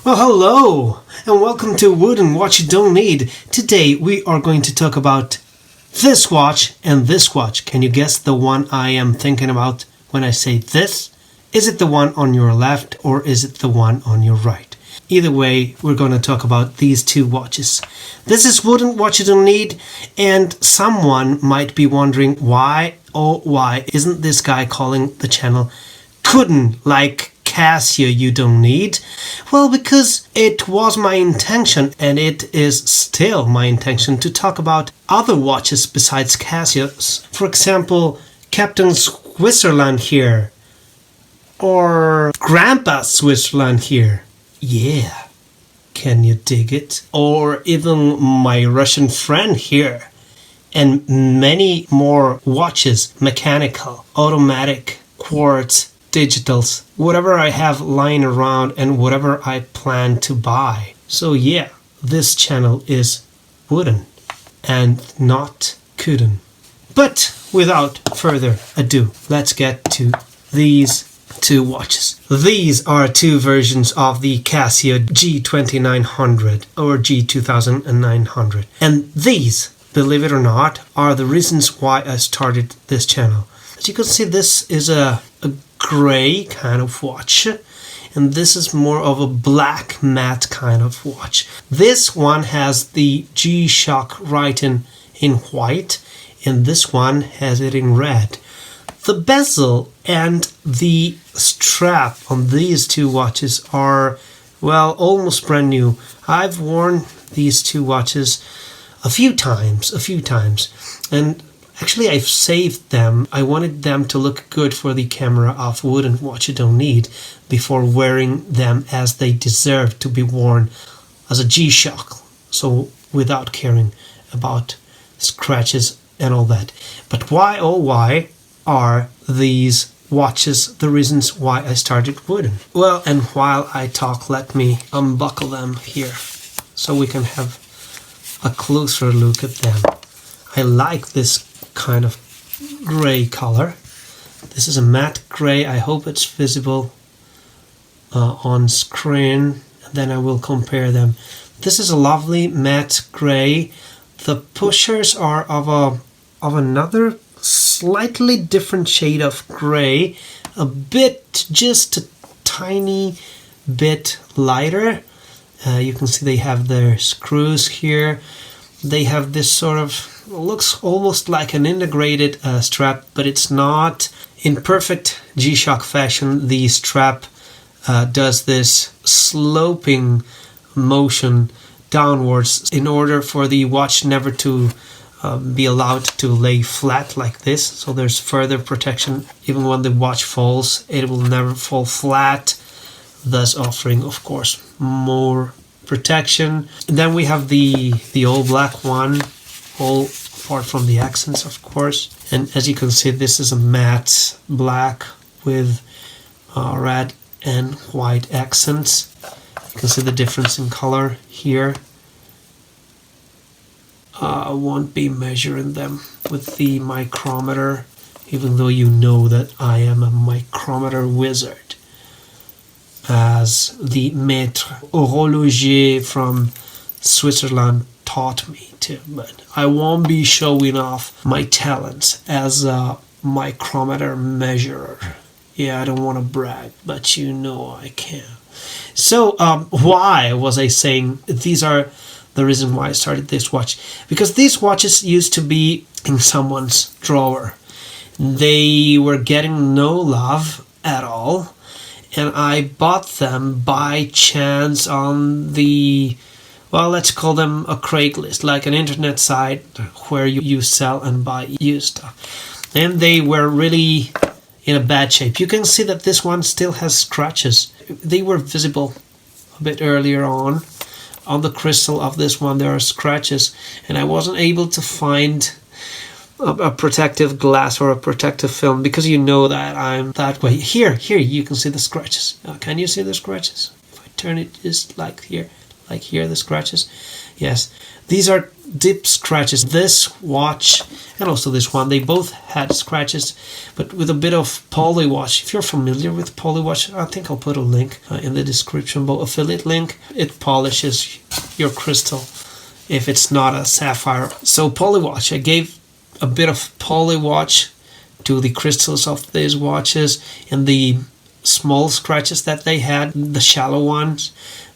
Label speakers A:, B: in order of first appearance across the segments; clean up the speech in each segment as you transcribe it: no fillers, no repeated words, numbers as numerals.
A: Well, hello, and welcome to Wooden Watch You Don't Need. Today we are going to talk about this watch and this watch. Can you guess the one I am thinking about when I say this? Is it the one on your left or is it the one on your right? Either way, we're going to talk about these two watches. This is Wooden Watch You Don't Need, and someone might be wondering why isn't this guy calling the channel Couldn't, like Casio You Don't Need? Well, because it was my intention, and it is still my intention, to talk about other watches besides Casio's. For example, Captain Switzerland here, or Grandpa Switzerland here. Yeah, can you dig it? Or even my Russian friend here, and many more watches, mechanical, automatic, quartz, digitals, whatever I have lying around and whatever I plan to buy. So yeah, this channel is wooden and not couldn't. But without further ado, let's get to these two watches. These are two versions of the Casio G-2900 or G-2900. And these, believe it or not, are the reasons why I started this channel. As you can see, this is a gray kind of watch, and this is more of a black matte kind of watch. This one has the G-Shock writing in white, and this one has it in red. The bezel and the strap on these two watches are, well, almost brand new. I've worn these two watches a few times, and actually I've saved them. I wanted them to look good for the camera of Wooden Watch You Don't Need before wearing them as they deserve to be worn as a G-Shock, so without caring about scratches and all that. But why, oh why, are these watches the reasons why I started wooden? Well, and while I talk, let me unbuckle them here so we can have a closer look at them. I like this kind of gray color. This is a matte gray. I hope it's visible on screen, and then I will compare them. This is a lovely matte gray. The pushers are of another slightly different shade of gray, a bit, just a tiny bit lighter. You can see they have their screws here. They have this sort of, looks almost like an integrated strap, but it's not. In perfect G-Shock fashion, the strap does this sloping motion downwards in order for the watch never to be allowed to lay flat like this. So there's further protection. Even when the watch falls, it will never fall flat, thus offering, of course, more protection. And then we have the all black one, all apart from the accents, of course. And as you can see, this is a matte black with red and white accents. You can see the difference in color here. I won't be measuring them with the micrometer, even though you know that I am a micrometer wizard, as the maître horloger from Switzerland taught me to. But I won't be showing off my talents as a micrometer measurer. Yeah, I don't want to brag, but you know I can. So why was I saying these are the reason why I started this watch? Because these watches used to be in someone's drawer. They were getting no love at all, and I bought them by chance on the, well, let's call them a Craigslist, like an internet site where you sell and buy used stuff. And they were really in a bad shape. You can see that this one still has scratches. They were visible a bit earlier on. On the crystal of this one there are scratches, and I wasn't able to find a protective glass or a protective film, because you know that I'm that way. Here you can see the scratches. Can you see the scratches? If I turn it just like here, like here, the scratches. Yes, these are deep scratches. This watch and also this one, they both had scratches, but with a bit of polywash. If you're familiar with polywash, I think I'll put a link in the description below, affiliate link. It polishes your crystal if it's not a sapphire. So polywash, I gave a bit of polywash to the crystals of these watches, and the small scratches that they had, the shallow ones,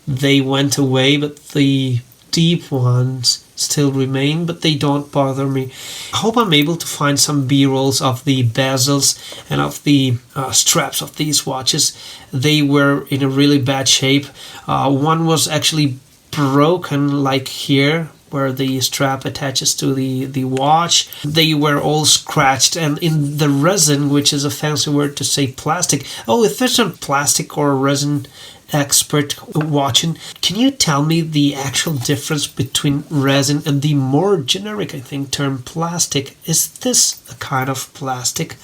A: they went away, but the deep ones still remain, but they don't bother me. I hope I'm able to find some b-rolls of the bezels and of the straps of these watches. They were in a really bad shape. One was actually broken, like here, where the strap attaches to the watch. They were all scratched, and in the resin, which is a fancy word to say plastic. Oh, if there's a plastic or resin expert watching, can you tell me the actual difference between resin and the more generic, I think, term plastic? Is this a kind of plastic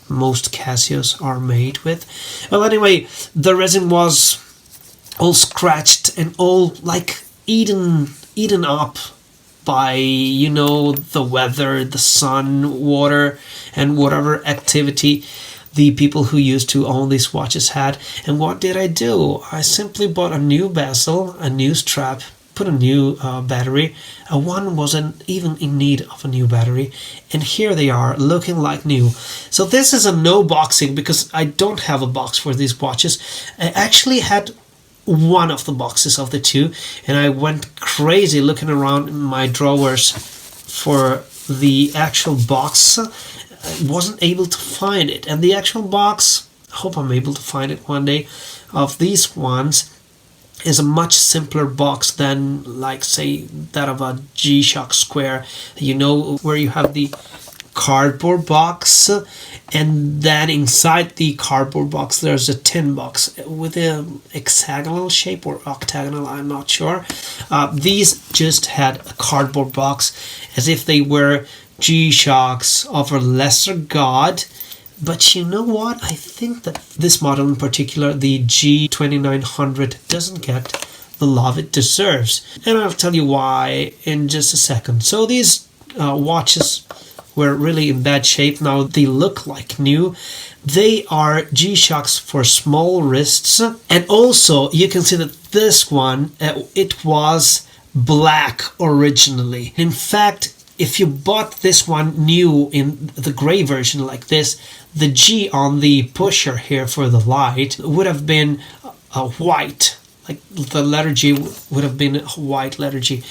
A: most Casios are made with? Well, anyway, the resin was all scratched and all like eaten up by, you know, the weather, the sun, water, and whatever activity the people who used to own these watches had. And what did I do? I simply bought a new bezel, a new strap, put a new battery. One wasn't even in need of a new battery, and here they are looking like new. So this is a no boxing, because I don't have a box for these watches. I actually had one of the boxes of the two, and I went crazy looking around in my drawers for the actual box. I wasn't able to find it, and the actual box, I hope I'm able to find it one day, of these ones is a much simpler box than, like, say, that of a G-Shock Square, you know, where you have the cardboard box, and then inside the cardboard box there's a tin box with a hexagonal shape or octagonal, I'm not sure. These just had a cardboard box, as if they were G-Shocks of a lesser god. But you know what? I think that this model in particular, the G-2900, doesn't get the love it deserves. And I'll tell you why in just a second. So these watches were really in bad shape. Now they look like new. They are G-Shocks for small wrists. And also you can see that this one, it was black originally. In fact, if you bought this one new in the gray version like this, the G on the pusher here for the light would have been white. Like the letter G would have been a white letter G.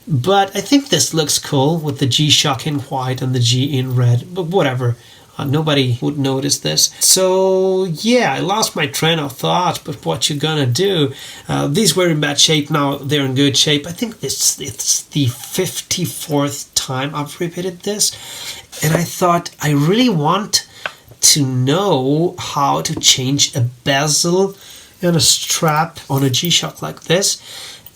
A: But I think this looks cool with the G-Shock in white and the G in red. But whatever. Nobody would notice this. So yeah, I lost my train of thought, but what you gonna do? These were in bad shape, now they're in good shape. I think it's the 54th time I've repeated this, and I thought I really want to know how to change a bezel and a strap on a G-Shock like this.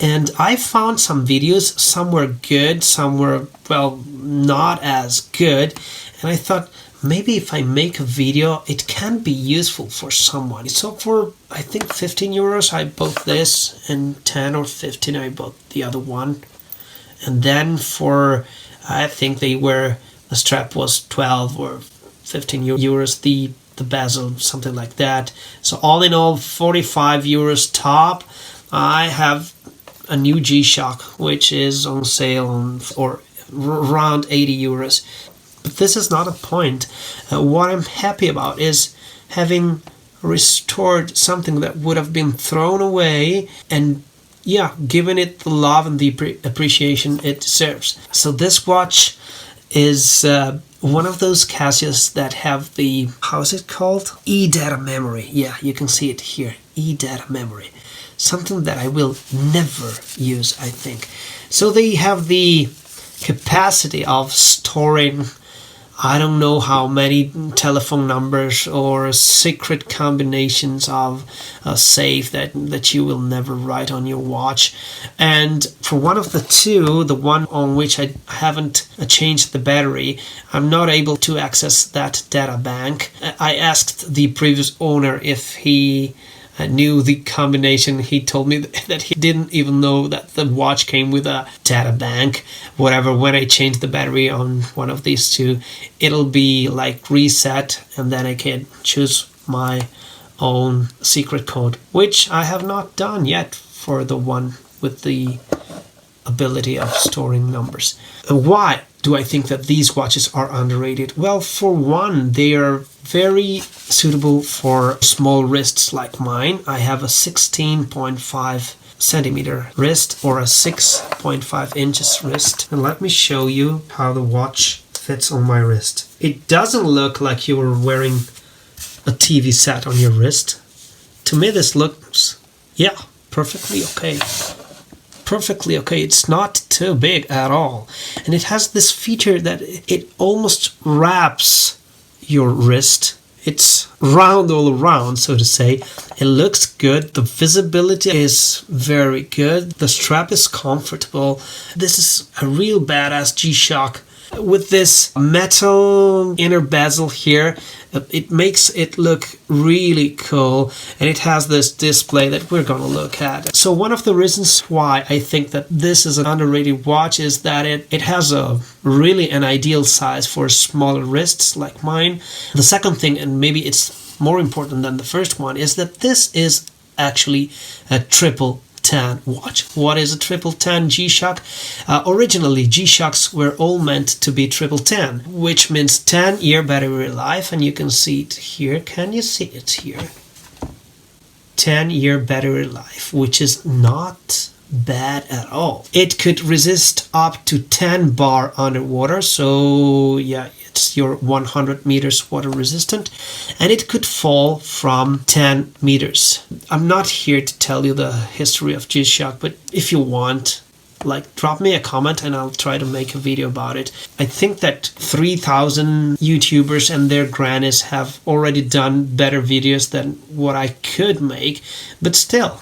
A: And I found some videos, some were good, some were, well, not as good, and I thought, maybe if I make a video, it can be useful for someone. So for, I think, 15 euros, I bought this, and 10 or 15, I bought the other one. And then for, I think the strap was 12 or 15 euros, the bezel, something like that. So all in all, 45 euros top. I have a new G-Shock, which is on sale or around 80 euros. But this is not a point. What I'm happy about is having restored something that would have been thrown away and, yeah, given it the love and the appreciation it deserves. So this watch is one of those Casios that have the, how is it called? E-data memory. Yeah, you can see it here. E-data memory. Something that I will never use, I think. So they have the capacity of storing, I don't know how many telephone numbers or secret combinations of a safe that you will never write on your watch. And for one of the two, the one on which I haven't changed the battery, I'm not able to access that data bank. I asked the previous owner if he knew the combination. He told me that he didn't even know that the watch came with a data bank. Whatever, when I change the battery on one of these two, it'll be like reset, and then I can choose my own secret code, which I have not done yet for the one with the ability of storing numbers. Why do I think that these watches are underrated? Well, for one, they are very suitable for small wrists like mine. I have a 16.5 centimeter wrist or a 6.5 inches wrist. And let me show you how the watch fits on my wrist. It doesn't look like you were wearing a TV set on your wrist. To me, this looks, yeah, perfectly okay. Perfectly okay. It's not too big at all, and it has this feature that it almost wraps your wrist. It's round all around, so to say. It looks good. The visibility is very good. The strap is comfortable. This is a real badass G-Shock with this metal inner bezel here. It makes it look really cool, and it has this display that we're gonna look at. So one of the reasons why I think that this is an underrated watch is that it has a really an ideal size for smaller wrists like mine. The second thing, and maybe it's more important than the first one, is that this is actually a triple tan watch. What is a triple tan G-Shock? Originally, G-Shocks were all meant to be triple tan, which means 10-year battery life, and you can see it here. Can you see it here? 10-year battery life, which is not bad at all. It could resist up to 10 bar underwater, so yeah, it's your 100 meters water resistant, and it could fall from 10 meters. I'm not here to tell you the history of G-Shock, but if you want, like, drop me a comment and I'll try to make a video about it. I think that 3,000 YouTubers and their grannies have already done better videos than what I could make, but still,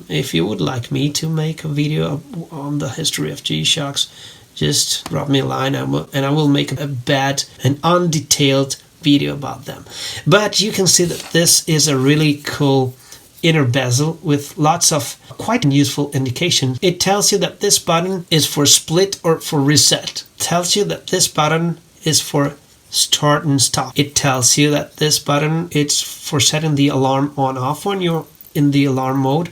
A: if you would like me to make a video on the history of G-Shocks, just drop me a line and I will make a bad and undetailed video about them. But you can see that this is a really cool inner bezel with lots of quite useful indication. It tells you that this button is for split or for reset. It tells you that this button is for start and stop. It tells you that this button is for setting the alarm on off when you're in the alarm mode,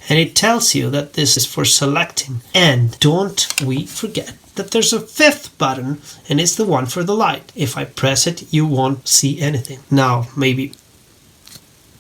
A: and it tells you that this is for selecting. And don't we forget that there's a fifth button, and it's the one for the light. If I press it, you won't see anything. Now, maybe,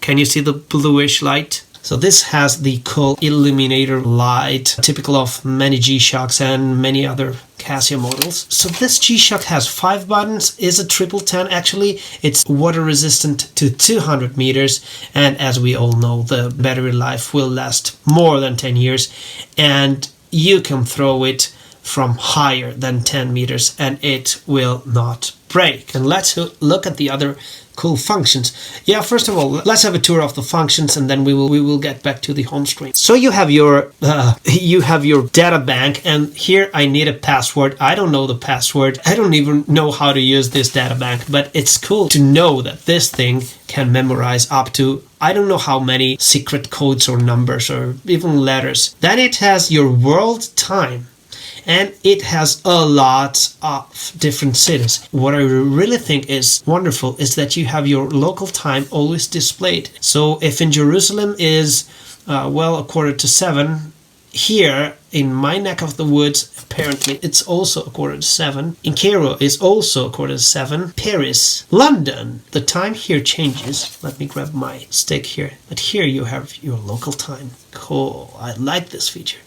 A: can you see the bluish light? So this has the cool illuminator light, typical of many G-Shocks and many other Casio models. So this G-Shock has 5 buttons, is a triple tan actually. It's water resistant to 200 meters, and as we all know, the battery life will last more than 10 years, and you can throw it from higher than 10 meters and it will not break. And let's look at the other cool functions. Yeah, first of all, let's have a tour of the functions, and then we will get back to the home screen. So you have your data bank, and here I need a password. I don't know the password. I don't even know how to use this data bank, but it's cool to know that this thing can memorize up to, I don't know how many secret codes or numbers or even letters. Then it has your world time, and it has a lot of different cities. What I really think is wonderful is that you have your local time always displayed. So if in Jerusalem is, well, a quarter to 7, here in my neck of the woods, apparently it's also a quarter to 7. In Cairo is also a quarter to 7. Paris, London, the time here changes. Let me grab my stick here. But here you have your local time. Cool, I like this feature.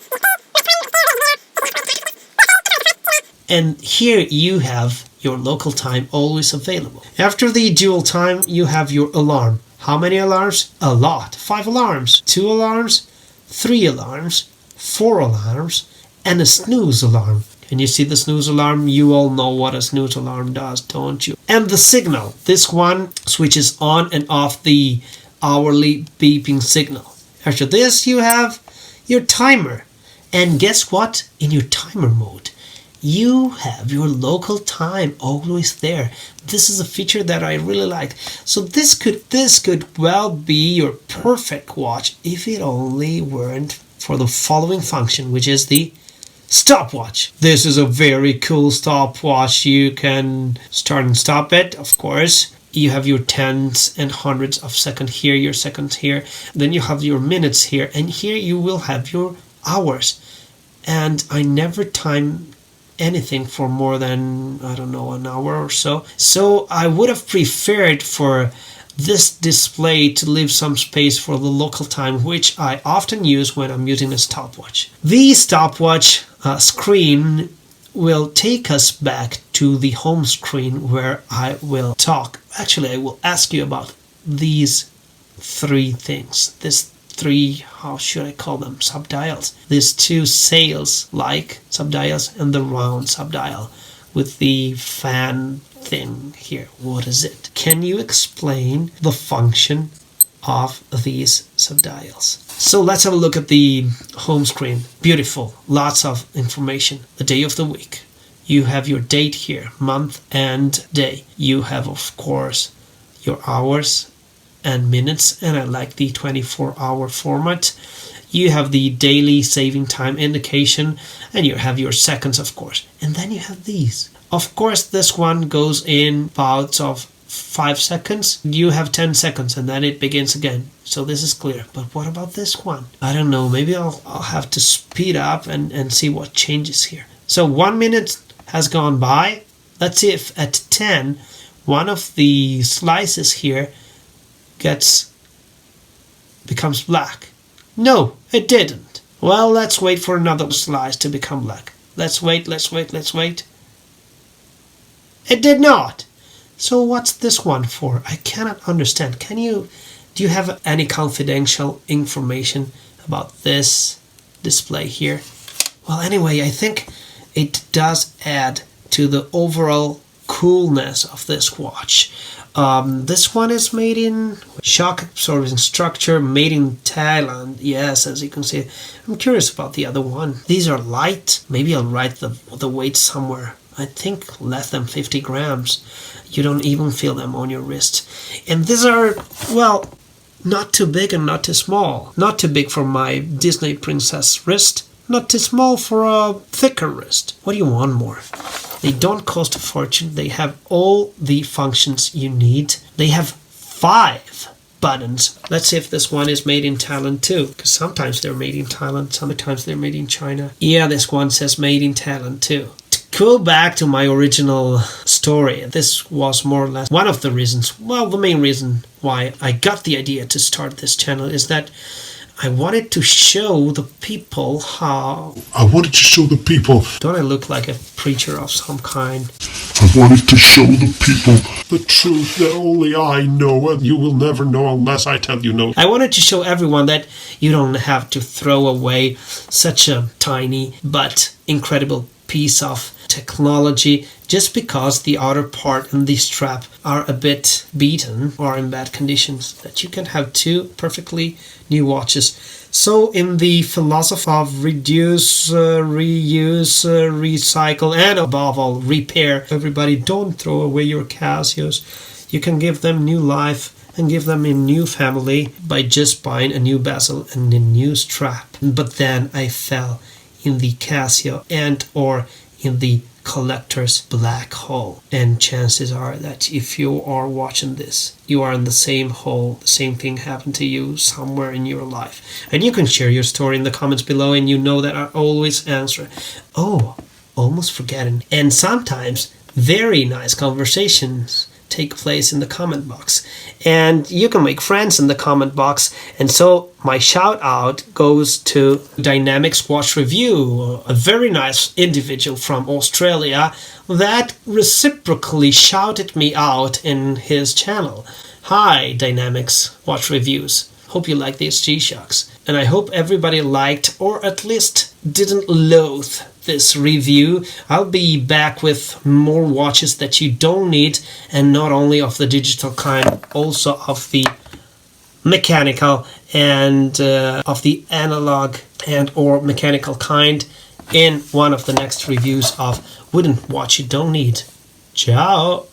A: And here you have your local time always available. After the dual time, you have your alarm. How many alarms? A lot. 5 alarms, 2 alarms, 3 alarms, 4 alarms, and a snooze alarm. Can you see the snooze alarm? You all know what a snooze alarm does, don't you? And the signal. This one switches on and off the hourly beeping signal. After this, you have your timer. And guess what? In your timer mode, you have your local time always there. This is a feature that I really like. So this could well be your perfect watch if it only weren't for the following function, which is the stopwatch. This is a very cool stopwatch. You can start and stop it, of course. You have your tenths and hundreds of seconds here, your seconds here. Then you have your minutes here, and here you will have your hours. And I never time anything for more than, I don't know, an hour or so. So I would have preferred for this display to leave some space for the local time, which I often use when I'm using a stopwatch. The stopwatch screen will take us back to the home screen, where I will talk. Actually, I will ask you about these three things. These three, how should I call them, subdials. These two sails-like subdials and the round subdial with the fan thing here. What is it? Can you explain the function of these subdials? So let's have a look at the home screen. Beautiful, lots of information. The day of the week. You have your date here, month and day. You have, of course, your hours and minutes, and I like the 24-hour format. You have the daily saving time indication, and you have your seconds, of course. And then you have these. Of course, this one goes in bouts of 5 seconds. You have 10 seconds, and then it begins again. So this is clear. But what about this one? I don't know. Maybe I'll have to speed up and see what changes here. So 1 minute has gone by. Let's see if at 10, one of the slices here becomes black. No, it didn't. Well, let's wait for another slice to become black. Let's wait. It did not. So what's this one for? I cannot understand. Do you have any confidential information about this display here? Well, anyway, I think it does add to the overall coolness of this watch. This one is made in shock absorbing structure, made in Thailand. Yes, as you can see. I'm curious about the other one. These are light. Maybe I'll write the weight somewhere. I think less than 50 grams. You don't even feel them on your wrist. And these are, well, not too big and not too small. Not too big for my Disney princess wrist. Not too small for a thicker wrist. What do you want more? They don't cost a fortune. They have all the functions you need. They have 5 buttons. Let's see if this one is made in Thailand too. Because sometimes they're made in Thailand, sometimes they're made in China. Yeah, this one says made in Thailand too. To go back to my original story, this was more or less one of the reasons, well, the main reason why I got the idea to start this channel is that I wanted to show the people how... Don't I look like a preacher of some kind?
B: I wanted to show the people the truth that only I know, and you will never know unless I tell you no.
A: I wanted to show everyone that you don't have to throw away such a tiny but incredible piece of technology just because the outer part and the strap are a bit beaten or in bad conditions, that you can have 2 perfectly new watches. So in the philosophy of reduce, reuse, recycle, and above all repair, everybody, don't throw away your Casios. You can give them new life and give them a new family by just buying a new bezel and a new strap. But then I fell in the Casio and or in the collector's black hole, and chances are that if you are watching this, you are in the same hole. The same thing happened to you somewhere in your life, and you can share your story in the comments below, and you know that I always answer. Oh, almost forgetting. And sometimes very nice conversations take place in the comment box, and you can make friends in the comment box. And so my shout out goes to Dynamics Watch Review, a very nice individual from Australia that reciprocally shouted me out in his channel. Hi Dynamics Watch Reviews, hope you like these G-Shocks, and I hope everybody liked or at least didn't loathe this review. I'll be back with more watches that you don't need, and not only of the digital kind, also of the mechanical and of the analog and or mechanical kind. in one of the next reviews of Wooden Watch You Don't Need. Ciao!